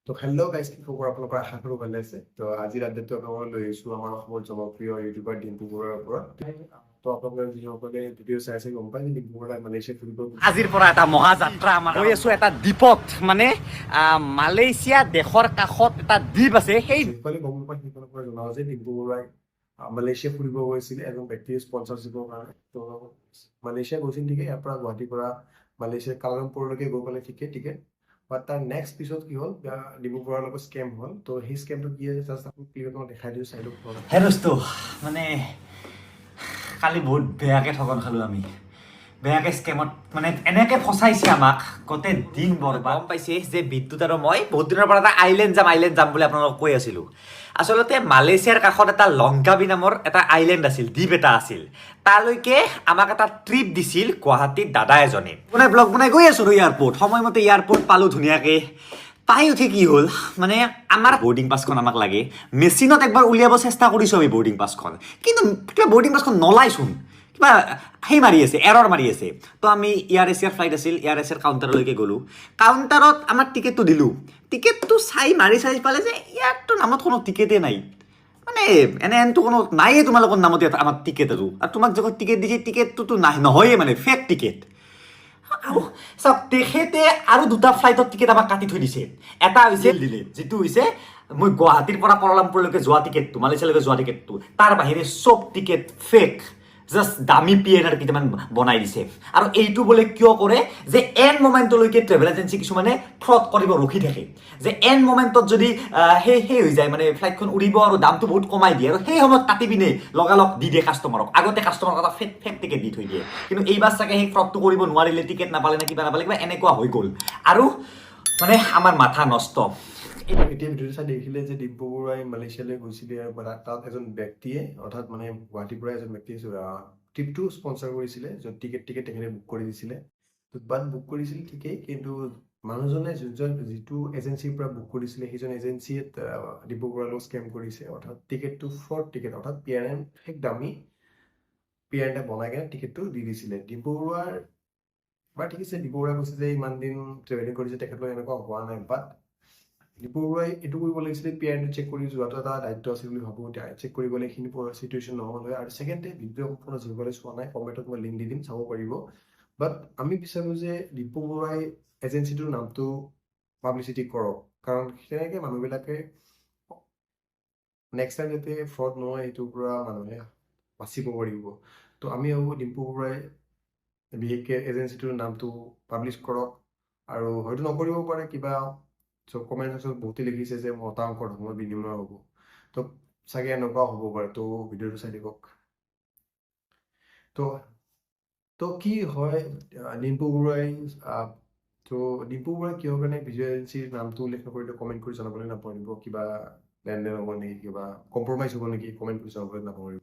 তো hello' guys, কি খবৰ? আপোনালোকৰ আশা কৰোঁ ভালে আছে। তো আজিৰ আপডেটটো আপোনালোকক লৈ আহিছোঁ আমাৰ অসমৰ জনপ্ৰিয় ইউটিউবাৰ ডিম্পু বৰুৱাৰ ওপৰত। তো আপোনালোকে যিসকলে ভিডিঅ' চাই আছে গম পায় যে ডিম্পু বৰুৱাই মালয়েছিয়া ফুৰিব আজিৰ পৰা এটা মহাযাত্ৰা আমাৰ গৈ আছো এটা দ্বীপত, মানে মালয়েছিয়া দেশৰ কাষত এটা দ্বীপ আছে। সেই যিসকলে গম পায় সেইসকলৰ পৰা জনাওঁ যে ডিম্পু বৰুৱাই মালয়েছিয়া ফুৰিব গৈছিলে এজন ব্যক্তিৰ স্পনচৰশ্বিপৰ কাৰণে। তো মালয়েছিয়া গৈছিল ঠিকে, ইয়াৰ পৰা গুৱাহাটীৰ পৰা মালয়েছিয়াৰ কালালামপুৰলৈকে গৈ পালে টিকেট। বাট তাৰ নেক্সট পিছত কি হ'ল, ডিম্পু বৰুৱাৰ লগত স্কেম হ'ল। তো সেই স্কেমটো কি আছে জাষ্ট আপোনাক ক্লিয়াৰকৈ দেখাই দিওঁ, চাই লওক। হে দোস্ত, মানে কালি বহুত বেয়াকে ঠগন খালো আমি। বেয়াকে স্কেমত মানে এনেকে ফচাইছে আমাক, গোটেই দিন বৰবাদ। গম পাইছে যে বিদ্যুৎ আৰু মই বহুত দিনৰ পৰা এটা আইলেণ্ড যাম বুলি আপোনালোকক কৈ আছিলোঁ। আচলতে মালয়েছিয়াৰ কাষত এটা লংকাবি নামৰ এটা আইলেণ্ড আছিল, দ্বীপ এটা আছিল। তালৈকে আমাক এটা ট্ৰিপ দিছিল গুৱাহাটীত দাদা এজনে। ব্লগ বনাই গৈ আছোঁ এয়াৰপৰ্ট, সময়মতে এয়াৰপৰ্ট পালোঁ ধুনীয়াকে। পাই উঠি কি হ'ল, মানে আমাৰ বৰ্ডিং পাছখন আমাক লাগে। মেচিনত একবাৰ উলিয়াব চেষ্টা কৰিছোঁ আমি বৰ্ডিং পাছখন, কিন্তু কিবা বৰ্ডিং পাছখন নলাইচোন, কিবা সেই মাৰি আছে, এৰৰ মাৰি আছে। তো আমি এয়াৰ এছিয়াৰ ফ্লাইট আছিল, এয়াৰ এছিয়াৰ কাউণ্টাৰলৈকে গ'লোঁ। কাউণ্টাৰত আমাৰ টিকেটটো দিলোঁ। টিকেটটো চাই পালে যে ইয়াৰতো নামত কোনো টিকেটেই নাই। মানে এনেতো কোনো নাইয়ে তোমালোকৰ নামত আমাৰ টিকেট আৰু তোমাক যখন টিকেট দিছে টিকেটটোতো নহয়ে, মানে ফেক টিকেট। আৰু চাওক, তেখেতে আৰু দুটা ফ্লাইটৰ টিকেট আমাক কাটি থৈ দিছে। এটা হৈছে দিলে, যিটো হৈছে মই গুৱাহাটীৰ পৰা কলালামপুৰলৈকে যোৱা টিকেটটো, মালয়েছিয়ালৈকে যোৱা টিকেটটো, তাৰ বাহিৰে চব টিকেট ফেক। জাষ্ট দামী PNR কেইটামান বনাই দিছে। আৰু এইটো বোলে কিয় কৰে, যে এন মমেণ্টলৈকে ট্ৰেভেল এজেঞ্চি কিছুমানে ফ্ৰড কৰিব ৰখি থাকে, যে এন মমেণ্টত যদি সেই হৈ যায়, মানে ফ্লাইটখন উৰিব আৰু দামটো বহুত কমাই দিয়ে, আৰু সেই সময়ত কাটি পিনে লগালগ দি দিয়ে কাষ্টমাৰক। আগতে কাষ্টমাৰক এটা ফেক টিকেট দি থৈ দিয়ে, কিন্তু এইবাৰ চাগে সেই ফ্ৰডটো কৰিব নোৱাৰিলে, টিকেট নাপালে নে কিবা এনেকুৱা হৈ গ'ল, আৰু মানে আমাৰ মাথা নষ্ট। এতিয়া ভিডিঅ'টো চাই দেখিলে যে ডিম্পু বৰুৱাই মালয়েছিয়ালৈ গৈছিলে, আৰু তাত এজন ব্যক্তিয়ে, অৰ্থাৎ মানে গুৱাহাটীৰ পৰা এজন ব্যক্তিয়ে ট্ৰিপটো স্পনচাৰ কৰিছিলে, য'ত টিকেট তেখেতে বুক কৰি দিছিলে। বাট বুক কৰিছিল ঠিকেই, কিন্তু মানুহজনে যিটো এজেঞ্চিৰ পৰা বুক কৰিছিলে, সেইজন এজেঞ্চিয়ে ডিম্পু বৰুৱাৰ লগত স্কেম কৰিছে। অৰ্থাৎ টিকেটটো ফ্ৰড টিকেট, অৰ্থাৎ PNR এক দামী PNR এটা বনাই কেনে টিকেটটো দি দিছিলে ডিম্পু বৰুৱাৰ। বা ঠিক আছে, ডিম্পু বৰুৱাই কৈছে যে ইমান দিন ট্ৰেভেলিং কৰিছে, তেখেতৰ এনেকুৱা হোৱা নাই। বাট ডিম্পু বৰুৱাই এইটো কৰিব লাগিছিলে, PNR চেক কৰি যোৱাটো এটা দায়িত্ব আছিল বুলি ভাবোঁ। চেক কৰিব গ'লে এইখিনি চিটুৱেশ্যন নহ'ল হয়। আৰু ছেকেণ্ডলি, ভিডিঅ' সম্পূৰ্ণ যিসকলে চোৱা নাই, কমেণ্টত মই লিংক দি দিম, চাব পাৰিব। বাট আমি বিচাৰোঁ যে ডিম্পু বৰুৱাই এজেঞ্চিটোৰ নামটো পাব্লিচিটি কৰক, কাৰণ তেনেকৈ মানুহবিলাকে নেক্সট টাইম যাতে ফ্ৰড নহয়, সেইটোৰ পৰা মানুহে বাচিব পাৰিব। তো আমি ভাবোঁ ডিম্পু বৰুৱাই বিশেষকৈ এজেঞ্চিটোৰ নামটো পাব্লিছ কৰক, আৰু হয়তো নকৰিব পাৰে কিবা। চ' কমেণ্ট ছেকশ্যনত বহুতে লিখিছে যে মতা অংকৰ ধৰ্মৰ বিনিময় হ'ব, তো চাগে এনেকুৱাও হ'ব পাৰে। তো ভিডিঅ'টো চাই দিবক। তো কি হয়, ডিম্পু বৰুৱাই ডিম্পু বৰুৱাই কিহৰ কাৰণে ভিডিঅ' এজেঞ্চিৰ নামটো উল্লেখ নকৰিলে কমেণ্ট কৰি জনাবলৈ নাপাহৰিব। কিবা লেনদেন হ'ব নেকি, কিবা কম্প্ৰমাইজ হ'ব নেকি, কমেণ্ট কৰি জনাবলৈ নাপাহৰিব।